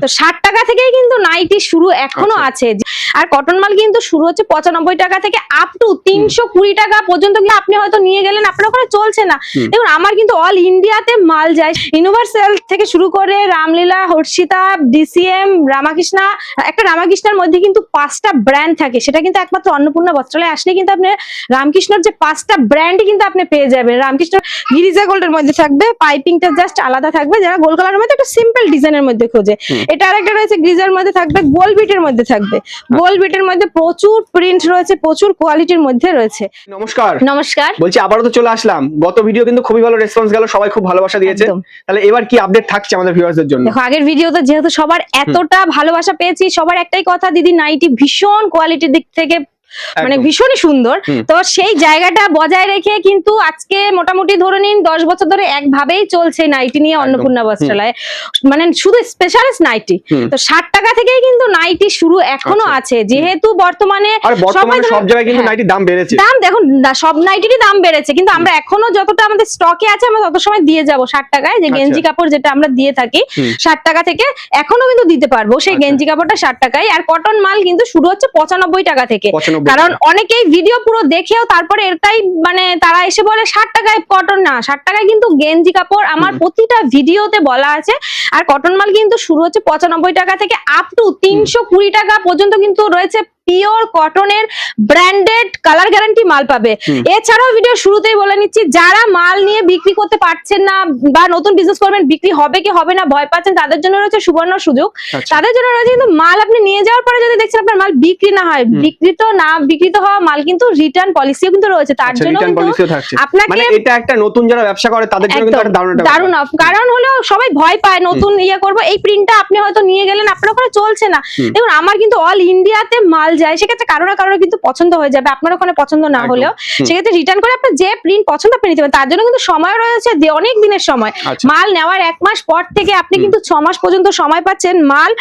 তো 60 টাকা থেকেই কিন্তু নাইটি শুরু এখনো আছে। আর কটন মাল কিন্তু শুরু হচ্ছে 95 টাকা থেকে আপ টু 320 টাকা পর্যন্ত কিন্তু আপনি হয়তো নিয়ে গেলেন, আপনার ওখানে চলছে না। দেখুন আমার কিন্তু অল ইন্ডিয়াতে মাল যায়, ইউনিভার্সাল থেকে শুরু করে রামলীলা, হর্ষিতা, ডিসিএম, রামাকৃষ্ণা। একটা রামাকৃষ্ণার মধ্যে কিন্তু 5টা ব্র্যান্ড থাকে, সেটা কিন্তু একমাত্র অন্নপূর্ণা বস্ত্রালয়ে আসলে কিন্তু আপনি রামকৃষ্ণর যে 5টা ব্র্যান্ডই কিন্তু আপনি পেয়ে যাবেন। রামকৃষ্ণ গিরিজা গোল্ডের মধ্যে থাকবে, পাইপিংটা জাস্ট আলাদা থাকবে, যারা গোল কালারের মধ্যে একটা সিম্পল ডিজাইনের মধ্যে খোঁজে। এটা আরেকটা রয়েছে গ্রিজার মধ্যে থাকবে, গোল বিটের মধ্যে থাকবে। গোল বিটের মধ্যে প্রচুর প্রিন্ট রয়েছে, প্রচুর কোয়ালিটির মধ্যে রয়েছে। নমস্কার। নমস্কার। বলছি আবারও তো চলে আসলাম, গত ভিডিও কিন্তু খুবই ভালো রেসপন্স গেল, সবাই খুব ভালোবাসা দিয়েছে। তাহলে এবার কি আপডেট থাকছে আমাদের ভিউয়ার্সদের জন্য? দেখো আগের ভিডিওতে যেহেতু সবার এতটা ভালোবাসা পেয়েছি, সবার একটাই কথা, দিদি নাইটি ভীষণ কোয়ালিটির দিক থেকে মানে ভীষণই সুন্দর। তো সেই জায়গাটা বজায় রেখে কিন্তু আজকে মোটামুটি ধরে নিন 10 বছর ধরে একভাবেই চলছে নাইটি নিয়ে অন্নপূর্ণা বস্ত্রালয়, মানে শুধু স্পেশালিস্ট নাইটি। তো 60 টাকা থেকেই কিন্তু নাইটি শুরু এখনো আছে, যেহেতু বর্তমানে সব জায়গায় কিন্তু নাইটির দাম বেড়েছে। দাম দেখুন সব নাইটিরই দাম বেড়েছে, কিন্তু আমরা এখনো যতটা আমাদের স্টকে আছে আমরা তত সময় দিয়ে যাব 60 টাকায়। যে গেঞ্জি কাপড় যেটা আমরা দিয়ে থাকি 60 টাকা থেকে এখনো কিন্তু দিতে পারবো, সেই গেঞ্জি কাপড়টা 60 টাকায়। আর কটন মাল কিন্তু শুরু হচ্ছে 95 টাকা থেকে, কারণ অনেকেই ভিডিও পুরো দেখেও তারপরে এটাই মানে তারা এসে বলে 60 টাকায় কটন, না 60 টাকায় কিন্তু গেঞ্জি কাপড় আমার প্রতিটা ভিডিওতে বলা আছে। আর কটন মাল কিন্তু শুরু হচ্ছে 95 টাকা থেকে আপ টু 320 টাকা পর্যন্ত কিন্তু রয়েছে পিওর কটনের ব্র্যান্ডেড কালার গ্যারান্টি মাল পাবে। এছাড়াও ভিডিও শুরুতেই বলে নিচ্ছি, যারা মাল নিয়ে বিক্রি করতে পারছেন না বা নতুন বিজনেস করবেন, বিক্রি হবে কি হবে না ভয় পাচ্ছেন, তাদের জন্য রয়েছে সুবর্ণ সুযোগ। তাদের জন্য রয়েছে কিন্তু মাল আপনি নিয়ে যাওয়ার পরে যদি দেখছেন আপনার মাল বিক্রি না হয়, বিকৃত হওয়া মাল কিন্তু রিটার্ন পলিসিও কিন্তু রয়েছে। তার জন্য আপনাকে মানে এটা একটা নতুন যারা ব্যবসা করে তাদের জন্য কিন্তু দারুণ অফ, কারণ হলো সবাই ভয় পায় নতুন ইয়ে করবো, এই প্রিন্টটা আপনি হয়তো নিয়ে গেলেন আপনার ওখানে চলছে না। দেখুন আমার কিন্তু অল ইন্ডিয়াতে মাল যায়, সেক্ষেত্রে কারো না কারো কিন্তু পছন্দ হয়ে যাবে, আপনার ওখানে পছন্দ না হলেও সেক্ষেত্রে রিটার্ন করে আপনার যে প্রিন্ট পছন্দ আপনি নিতে পারেন। তার জন্য কিন্তু সময় রয়েছে, অনেক দিনের সময়। মাল নেওয়ার 1 মাস পর থেকে আপনি কিন্তু 6 মাস পর্যন্ত সময় পাচ্ছেন মাল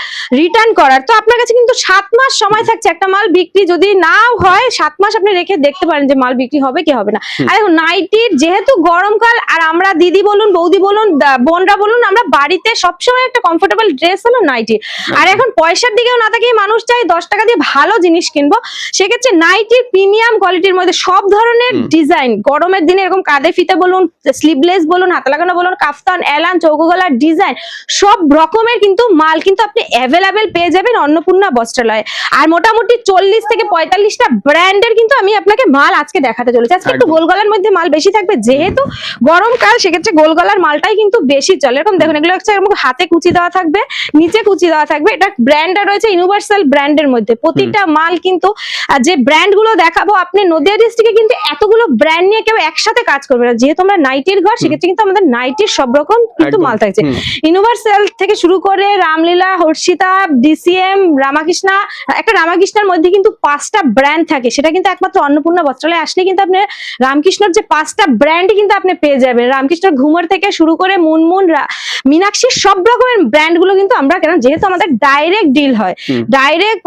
রিটার্ন করার। তো আপনার কাছে কিন্তু 7 মাস সময় থাকছে, একটা মাল বিক্রি যদি নাও হয় 7 মাস আপনি রেখে দেখতে পারেন যে মাল বিক্রি হবে কি হবে না। আর দেখুন নাইটির যেহেতু গরমকাল, আর আমরা দিদি বলুন, বৌদি বলুন, বোনরা বলুন, আমরা বাড়িতে সবসময় একটা কমফোর্টেবল ড্রেস হলো নাইটি। আর এখন পয়সার দিকেও না তাকিয়ে মানুষ চাই 10 টাকা দিয়ে ভালো জিনিস কিনবো, সেক্ষেত্রে নাইটির প্রিমিয়াম কোয়ালিটির মধ্যে সব ধরনের ডিজাইন, গরমের দিনে এরকম কাঁধে ফিতে বলুন, স্লিভলেস বলুন, হাতে লাগানো বলুন, কাফতান, এলান, চৌকো গলার ডিজাইন, সব রকমের কিন্তু মাল কিন্তু আপনি অ্যাভেলেবেল পেয়ে যাবেন অন্নপূর্ণা বস্ত্রালয়ে। আর মোটামুটি 40 থেকে 45টা ব্র্যান্ডের কিন্তু আমি আপনাকে মাল আজকে দেখাতে চলেছি। আজকে একটু গোল গলার মধ্যে মাল বেশি থাকবে, যেহেতু গরমকাল সেক্ষেত্রে গোল গলার মালটাই কিন্তু বেশি চলে। এরকম দেখুন এগুলো হচ্ছে হাতে কুচি দেওয়া থাকবে, নিচে কুচি দেওয়া থাকবে। এটা ব্র্যান্ডটা রয়েছে ইউনিভার্সাল ব্র্যান্ডের মধ্যে। প্রতিটা মাল কিন্তু যে ব্র্যান্ড গুলো দেখাবো, আপনি নদিয়া ডিস্ট্রিক্টে কিন্তু এতগুলো ব্র্যান্ড নিয়ে কেউ একসাথে কাজ করবে না, যেহেতু আমরা নাইটির ঘর, সেক্ষেত্রে কিন্তু আমাদের নাইটির সব রকম কিন্তু মাল থাকছে। ইউনিভার্সাল থেকে শুরু করে রামলীলা, হর্ষিতা, ডিসিএম, রামাকৃষ্ণা। একটা রামাকৃষ্ণার মধ্যে কিন্তু 5টা ব্র্যান্ড থাকে, সেটা কিন্তু একমাত্র অন্নপূর্ণা বস্ত্রালয়ে আসলে কিন্তু আপনি রামকৃষ্ণর যে 5টা ব্র্যান্ডই কিন্তু আপনি পেয়ে যাবেন। রামকৃষ্ণর ঘুমর থেকে শুরু করে মুনমুন, মীনাক্ষী, সব রকমের ব্র্যান্ড গুলো কিন্তু আমরা, কেন যেহেতু আমাদের ডাইরেক্ট ডিল হয়, ডাইরেক্ট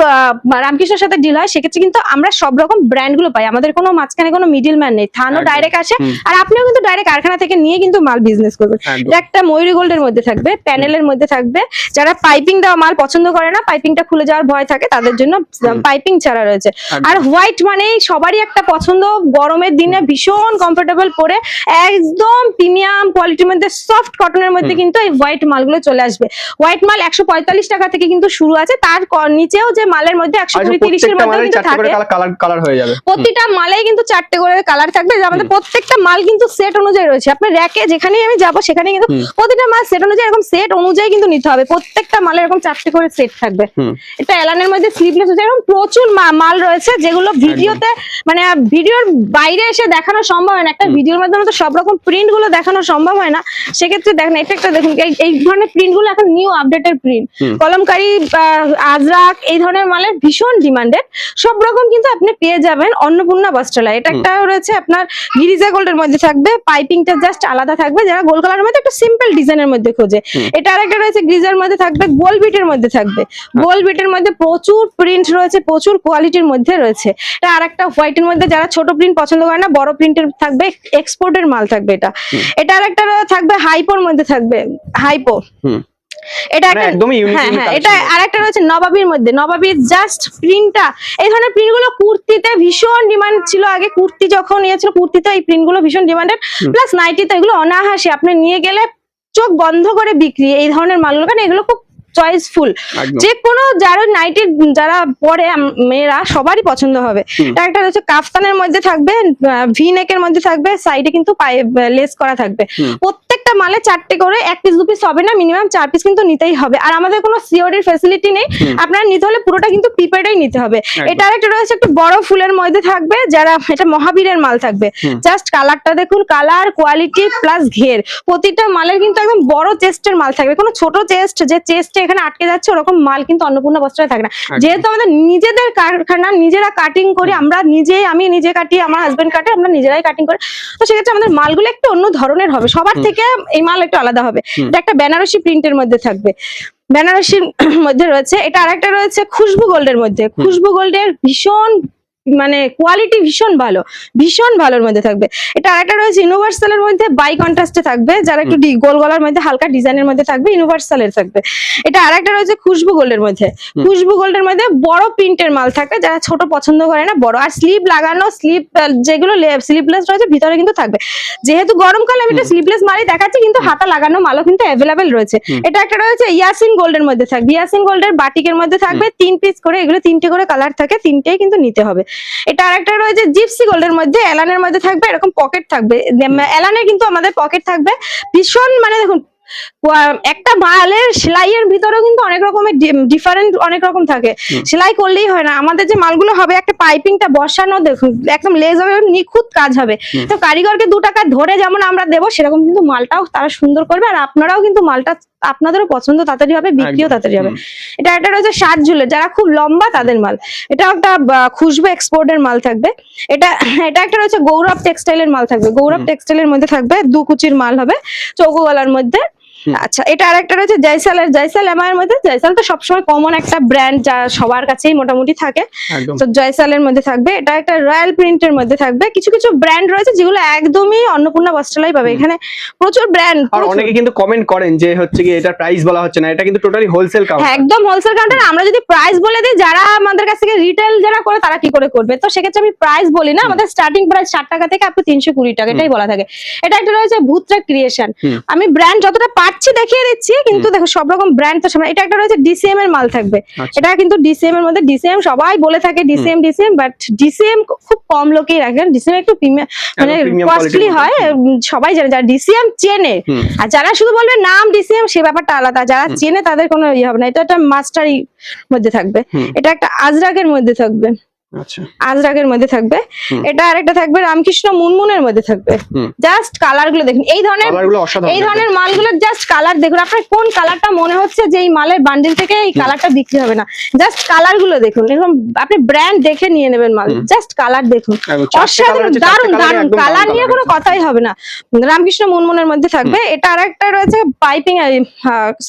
রামকৃষ্ণের সাথে ডিল হয়, সেক্ষেত্রে কিন্তু আমরা সব রকম ব্র্যান্ড গুলো পাই। আমাদের কোনো মাঝখানে কোনো মিডল ম্যান নেই, থানও ডাইরেক্ট আসে, আর আপনিও কিন্তু ডাইরেক্ট কারখানা থেকে নিয়ে কিন্তু মাল বিজনেস করবেন। এটা একটা ময়ূরী গোল্ডের মধ্যে থাকবে, প্যানেলের মধ্যে থাকবে। যারা পাইপিং দেওয়া মাল পছন্দ করে না, পাইপিংটা খুলে যাওয়ার ভয় থাকে, তাদের জন্য পাইপিং ছাড়া রয়েছে। আর হোয়াইট মানেই সবারই একটা পছন্দ, গরমের দিনে ভীষণ কমফোর্টেবল পরে, একদম প্রিমিয়াম কোয়ালিটির মধ্যে সফট কটনের মধ্যে কিন্তু এই হোয়াইট মালগুলো চলে আসবে। হোয়াইট মাল 145 টাকা থেকে কিন্তু শুরু আছে, তার নিচেও যে মালের মধ্যে 120-30 এর মধ্যে কিন্তু থাকে, কালার হয়ে যাবে। প্রতিটা মালেই কিন্তু 4টে করে কালার থাকবে। আমাদের প্রত্যেকটা মাল কিন্তু সেট অনুযায়ী রয়েছে, আপনি র্যাকে যেখানেই আমি যাব সেখানে কিন্তু প্রতিটা মাল সেট অনুযায়ী এরকম সেট অনুযায়ী কিন্তু নিতে হবে। প্রত্যেকটা মালে এরকম 4টে করে সেট থাকবে। এটা এলানের মধ্যে স্লিভলেস হচ্ছে, এরকম প্রচুর মাল রয়েছে যেগুলো ভিডিওতে মানে ভিডিওর বাইরে এসে দেখানো সম্ভব হয় না। একটা ভিডিওর মাধ্যমে তো সব রকম প্রিন্ট গুলো দেখানো সম্ভব হয় না, সেক্ষেত্রে দেখেন এটা একটা দেখুন এই ধরনের প্রিন্ট গুলো এখন new updated print, Kalamkari, Ajrak, এই ধরনের মালের ভীষণ ডিমান্ডেড। সব রকম কিন্তু আপনি পেয়ে যাবেন অন্নপূর্ণা বস্ত্রালয়। এটা একটা রয়েছে আপনার গিরিজা গোল্ডের মধ্যে থাকবে, পাইপিংটা জাস্ট আলাদা থাকবে, যারা গোল কালারের মধ্যে একটা সিম্পল ডিজাইনের মধ্যে খোঁজে। এটা আরেকটা রয়েছে গ্রিজার মধ্যে থাকবে, গোল বিটের মধ্যে থাকবে। গোল বিটের মধ্যে প্রচুর প্রিন্ট রয়েছে, প্রচুর কোয়ালিটির মধ্যে রয়েছে। এটা আরেকটা হোয়াইটের মধ্যে, যারা ছোট প্রিন্ট পছন্দ করে না, বড় প্রিন্টের থাকবে, এক্সপোর্টের মাল থাকবে। এটা আরেকটা থাকবে হাইপোর মধ্যে থাকবে, হাইপো। এটা মানে একটা একদমই ইউনিক হ্যাঁ হ্যাঁ, এটা আরেকটা রয়েছে নবাবির মধ্যে, নবাবির জাস্ট প্রিন্টটা, এই ধরনের প্রিন্ট গুলো কুর্তিতে ভীষণ ডিমান্ড ছিল আগে, কুর্তি যখন ইয়ে ছিল কুর্তিতে এই প্রিন্ট গুলো ভীষণ ডিমান্ডেড, প্লাস নাইটিতে এগুলো অনাহাসে আপনি নিয়ে গেলে চোখ বন্ধ করে বিক্রি এই ধরনের মালগুলো, কারণ এগুলো খুব চয়েসফুল, যে কোনো যারা নাইটি যারা পরে মেয়েরা সবারই পছন্দ হবে। এটা একটা হচ্ছে কাফতানের মধ্যে থাকবে, ভি নেকের মধ্যে থাকবে, সাইডে কিন্তু লেস করা থাকবে, প্রত্যেকটা মালে 4টে করে, 1 পিস 2 পিস হবে না, মিনিমাম 4 পিস কিন্তু নিতেই হবে। আর আমাদের কোনো সিওডির ফ্যাসিলিটি নেই, আপনারা নিতে হলে পুরোটা কিন্তু প্রিপেডই নিতে হবে। এটা আরেকটা রয়েছে একটু বড় ফুলের মধ্যে থাকবে, যারা এটা মহাবীরের মাল থাকবে, জাস্ট কালারটা দেখুন, কালার কোয়ালিটি প্লাস ঘের, প্রতিটা মালের কিন্তু একদম বড় চেস্টের মাল থাকবে, কোনো ছোট চেস্ট যে চেস্টে এখানে আটকে যাচ্ছে ওরকম মাল কিন্তু অন্নপূর্ণা বস্ত্রালয়ে থাকে না। যেহেতু আমাদের নিজেদের কারখানা, নিজেরা কাটিং করি, আমরা নিজেই, আমি নিজে কাটি, আমার হাজবেন্ড কাটে, আমরা নিজেরাই কাটিং করি, তো সেক্ষেত্রে আমাদের মালগুলো একটু অন্য ধরনের হবে, সবার থেকে এই মাল একটু আলাদা হবে। এটা একটা বেনারসি প্রিন্টের মধ্যে থাকবে, বেনারসির মধ্যে রয়েছে। এটা আরেকটা রয়েছে খুশবু গোল্ডের মধ্যে, খুশবু গোল্ডের ভীষণ মানে কোয়ালিটি ভীষণ ভালো, ভীষণ ভালোর মধ্যে থাকবে। এটা আরেকটা রয়েছে ইউনিভার্সালের মধ্যে বাই কন্ট্রাস্টে থাকবে, যারা একটু গোল গলার মধ্যে হালকা ডিজাইনের মধ্যে থাকবে, ইউনিভার্সালের থাকবে। এটা আরেকটা রয়েছে খুশবু গোল্ডের মধ্যে, খুশবু গোল্ডের মধ্যে বড় প্রিন্টের মাল থাকবে, যারা ছোট পছন্দ করে না বড়, আর স্লিভ লাগানো, স্লিভ যেগুলো স্লিভলেস রয়েছে ভিতরে কিন্তু থাকবে, যেহেতু গরমকালে আমি একটা স্লিভলেস মালই দেখাচ্ছি, কিন্তু হাতা লাগানো মালও কিন্তু অ্যাভেলেবেল রয়েছে। এটা একটা রয়েছে ইয়াসিন গোল্ডের মধ্যে থাকবে, ইয়াসিন গোল্ডের বাটিকের মধ্যে থাকবে, 3 পিস করে, এগুলো 3টে করে কালার থাকে, 3টেই কিন্তু নিতে হবে। এটা আরেকটা রয়েছে জিপসি গোল্ডের মধ্যে, এলানের মধ্যে থাকবে, এরকম পকেট থাকবে, এলানের কিন্তু আমাদের পকেট থাকবে ভীষণ, মানে দেখুন একটা মালের সেলাইয়ের ভিতরেও কিন্তু অনেক রকমের ডিফারেন্ট অনেক রকম থাকে, সেলাই করলেই হয় না, আমাদের যে মালগুলো হবে একটা পাইপিংটা বসানো, দেখুন একদম লেজ হবে, নিখুঁত কাজ হবে, তো কারিগরকে 2 টাকা ধরে যেমন আমরা দেবো সেরকম কিন্তু মালটাও তারা সুন্দর করবে, আর আপনারাও কিন্তু মালটা আপনাদেরও পছন্দ তাড়াতাড়ি হবে, বিক্রিও তাড়াতাড়ি হবে। এটা একটা রয়েছে 7 ঝুলের, যারা খুব লম্বা তাদের মাল, এটা একটা খুশবু এক্সপোর্টের মাল থাকবে। এটা একটা রয়েছে গৌরব টেক্সটাইলের মাল থাকবে, গৌরব টেক্সটাইলের মধ্যে থাকবে, 2 কুচির মাল হবে চৌকো গলার মধ্যে। আচ্ছা, এটা আরেকটা রয়েছে জয়সালের, জয়সাল এমআই এর মধ্যে, জয়সাল তো সবসময় কমন একটা ব্র্যান্ড যা সবার কাছেই মোটামুটি থাকে, তো জয়সালের মধ্যে থাকবে। এটা একটা রয়্যাল প্রিন্টের মধ্যে থাকবে, কিছু কিছু ব্র্যান্ড রয়েছে যেগুলো একদমই অন্নপূর্ণা বস্ত্রালয় পাবে, এখানে প্রচুর ব্র্যান্ড। আর অনেকে কিন্তু কমেন্ট করেন যে হচ্ছে কি এটা প্রাইস বলা হচ্ছে না, এটা কিন্তু টোটালি হোলসেল কাউন্টার, একদম হোলসেল কাউন্টার। আমরা যদি প্রাইস বলে দিই, যারা আমাদের কাছ থেকে রিটেল যারা করে তারা কি করে করবে, তো সেক্ষেত্রে আমি প্রাইস বলি না, আমাদের স্টার্টিং প্রাইস 60 টাকা থেকে আপনি 320 টাকা, এটাই বলা থাকে। এটা একটা রয়েছে ভূতরা ক্রিয়েশন, আমি ব্র্যান্ড যতটা পাচ্ছি দেখিয়ে দিচ্ছি, কিন্তু দেখো সব রকম ব্র্যান্ড তো সামনে। এটা একটা রয়েছে ডিসিএম এর মাল থাকবে, এটা কিন্তু ডিসিএম এর মধ্যে, ডিসিএম সবাই বলে থাকে ডিসিএম ডিসিএম, বাট ডিসিএম খুব কম লোকেই রাখেন, ডিসিএম একটু মানে কস্টলি হয়, সবাই জানে যারা ডিসিএম চেনে, আর যারা শুধু বলবে নাম ডিসিএম সে ব্যাপারটা আলাদা, যারা চেনে তাদের কোনো ইয়ে হবে না। এটা একটা মাস্টারি মধ্যে থাকবে, এটা একটা আজরাকের মধ্যে থাকবে, আচ্ছা আজরাকের মধ্যে থাকবে। এটা আরেকটা থাকবে রামকৃষ্ণ মুনমুনের মধ্যে থাকবে, জাস্ট কালার গুলো দেখুন, এই ধরনের মালগুলোর জাস্ট কালার দেখুন, আপনার কোন কালারটা মনে হচ্ছে যে এই মালের বান্ডিল থেকে এই কালারটা বিক্রি হবে না, জাস্ট কালার গুলো দেখুন, এরকম আপনি ব্র্যান্ড দেখে নিয়ে নেবেন মাল, জাস্ট কালার দেখুন, অসাধারণ দারুন দারুন, কালার নিয়ে কোনো কথাই হবে না। রামকৃষ্ণ মুনমুনের মধ্যে থাকবে। এটা আরেকটা রয়েছে পাইপিং,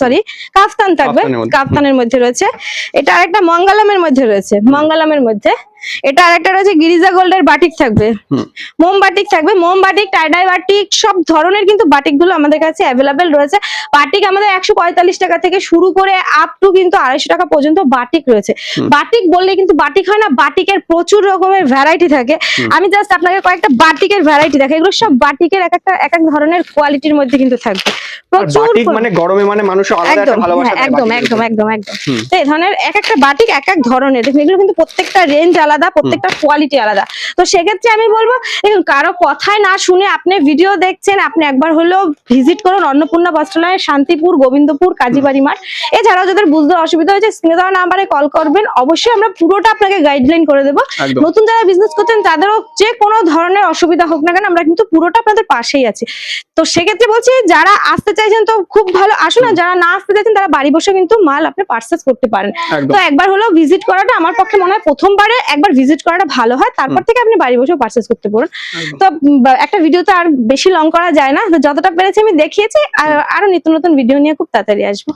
সরি কাফতান থাকবে, কাফতানের মধ্যে রয়েছে। এটা আরেকটা মঙ্গলমের মধ্যে রয়েছে, মঙ্গলমের মধ্যে। এটা আরেকটা রয়েছে গিরিজা গোল্ডের বাটিক থাকবে, মোম বাটিক থাকবে, মোম বাটিক, টাইডাই বাটিক, সব ধরনের কিন্তু বাটিক গুলো আমাদের কাছে অ্যাভেলেবেল রয়েছে। বাটিক আমাদের 145 টাকা থেকে শুরু করে আপ টু কিন্তু 250 টাকা পর্যন্ত বাটিক রয়েছে। বাটিক বললে কিন্তু বাটিক হয় না, বাটিকের প্রচুর রকমের ভ্যারাইটি থাকে। আমি জাস্ট আপনাকে কয়েকটা বাটিকের ভ্যারাইটি দেখাই, এগুলো সব বাটিকের এক এক ধরনের কোয়ালিটির মধ্যে কিন্তু থাকবে, প্রচুর, মানে গরমে মানে মানুষ আলাদা একটা ভালোবাসা দেয়, একদম একদম একদম একদম। তো এই ধরনের এক একটা বাটিক এক এক ধরনের, এগুলো কিন্তু প্রত্যেকটা রেঞ্জ আলাদা, প্রত্যেকটা কোয়ালিটি আলাদা। তো সেক্ষেত্রে আমি বলবো দেখুন, কারো কথায় না শুনে আপনি ভিডিও দেখছেন, আপনি একবার হলেও ভিজিট করুন অন্নপূর্ণা বস্ত্রালয়, শান্তিপুর, গোবিন্দপুর, কাজীবাড়ি মাঠ। এছাড়াও যাদের বুঝতে অসুবিধা হয়েছে স্ক্রিনে দেওয়া নাম্বারে কল করবেন, অবশ্যই আমরা পুরোটা আপনাকে গাইডলাইন করে দেবো। নতুন যারা বিজনেস করছেন তাদেরও যে কোনো ধরনের অসুবিধা হোক না কেন, আমরা কিন্তু পুরোটা আপনাদের পাশেই আছি। তো সেক্ষেত্রে বলছি, যারা আসতে চাইছেন তো খুব ভালো আসুন, আর যারা না আসতে চাইছেন তারা বাড়ি বসে কিন্তু মাল আপনি পারচেজ করতে পারেন। তো একবার হলেও ভিজিট করাটা আমার পক্ষে মনে হয় প্রথমবারে একবার ভিজিট করাটা ভালো হয়, তারপর থেকে আপনি বাড়ি বসে পারচেজ করতে পারেন। তো একটা ভিডিওতে আর বেশি লং করা যায় না, তো যতটা পেরেছি আমি দেখিয়েছি, আর আরো নিত্য নতুন ভিডিও নিয়ে খুব তাড়াতাড়ি আসবো।